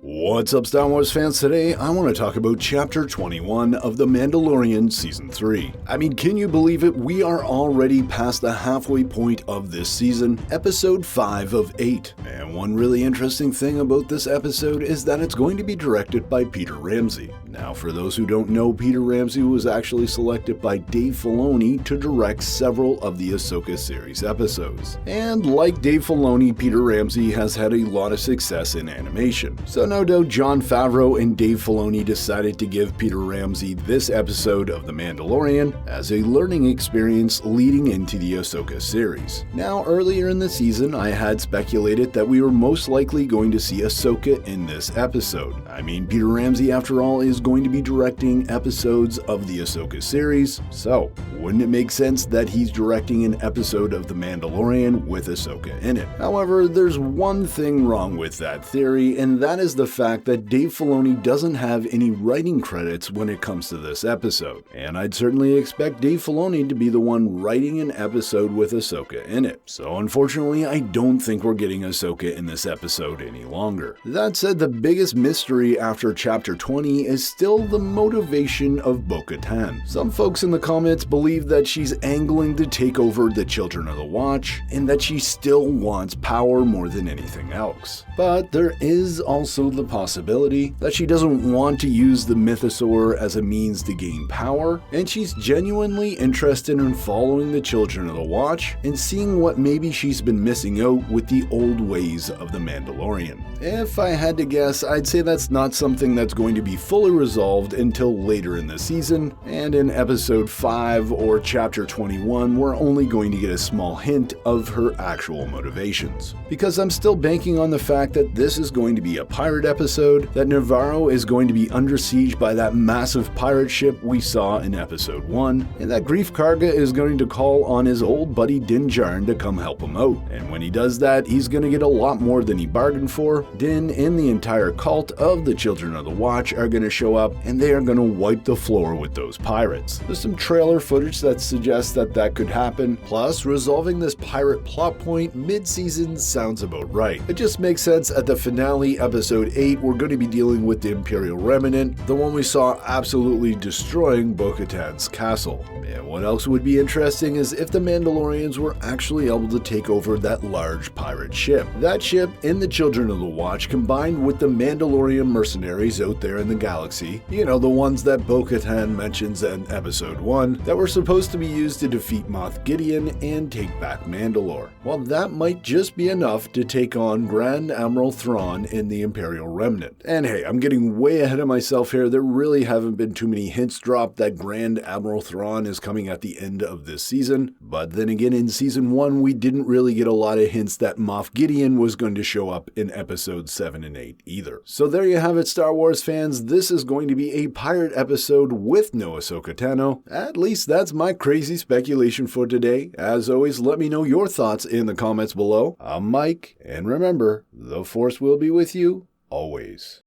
What's up, Star Wars fans? Today, I want to talk about Chapter 21 of The Mandalorian Season 3. I mean, can you believe it? We are already past the halfway point of this season, Episode 5 of 8. And one really interesting thing about this episode is that it's going to be directed by Peter Ramsey. Now, for those who don't know, Peter Ramsey was actually selected by Dave Filoni to direct several of the Ahsoka series episodes. And like Dave Filoni, Peter Ramsey has had a lot of success in animation. So no doubt Jon Favreau and Dave Filoni decided to give Peter Ramsey this episode of The Mandalorian as a learning experience leading into the Ahsoka series. Now, earlier in the season, I had speculated that we were most likely going to see Ahsoka in this episode. I mean, Peter Ramsey, after all, is going to be directing episodes of the Ahsoka series, so wouldn't it make sense that he's directing an episode of The Mandalorian with Ahsoka in it? However, there's one thing wrong with that theory, and that is the fact that Dave Filoni doesn't have any writing credits when it comes to this episode. And I'd certainly expect Dave Filoni to be the one writing an episode with Ahsoka in it. So unfortunately, I don't think we're getting Ahsoka in this episode any longer. That said, the biggest mystery after Chapter 20 is still the motivation of Bo-Katan. Some folks in the comments believe that she's angling to take over the Children of the Watch, and that she still wants power more than anything else. But there is also the possibility that she doesn't want to use the Mythosaur as a means to gain power, and she's genuinely interested in following the Children of the Watch and seeing what maybe she's been missing out with the old ways of the Mandalorian. If I had to guess, I'd say that's not something that's going to be fully resolved until later in the season, and in Episode 5 or Chapter 21, we're only going to get a small hint of her actual motivations. Because I'm still banking on the fact that this is going to be a pirate episode, that Navarro is going to be under siege by that massive pirate ship we saw in Episode 1, and that Greef Karga is going to call on his old buddy Din Djarin to come help him out. And when he does that, he's going to get a lot more than he bargained for. Din and the entire cult of the Children of the Watch are going to show up, and they are going to wipe the floor with those pirates. There's some trailer footage that suggests that that could happen, plus resolving this pirate plot point mid-season sounds about right. It just makes sense. At the finale, Episode 8, we're going to be dealing with the Imperial Remnant, the one we saw absolutely destroying Bo-Katan's castle. And what else would be interesting is if the Mandalorians were actually able to take over that large pirate ship. That ship and the Children of the Watch combined with the Mandalorian mercenaries out there in the galaxy, you know, the ones that Bo-Katan mentions in Episode 1, that were supposed to be used to defeat Moff Gideon and take back Mandalore. Well, that might just be enough to take on Grand Admiral Thrawn in the Imperial Remnant. And hey, I'm getting way ahead of myself here. There really haven't been too many hints dropped that Grand Admiral Thrawn is coming at the end of this season. But then again, in Season 1, we didn't really get a lot of hints that Moff Gideon was going to show up in Episodes 7 and 8 either. So there you have it, Star Wars fans. This is going to be a pirate episode with no Ahsoka Tano. At least that's my crazy speculation for today. As always, let me know your thoughts in the comments below. I'm Mike, and remember, the Force will be with you always.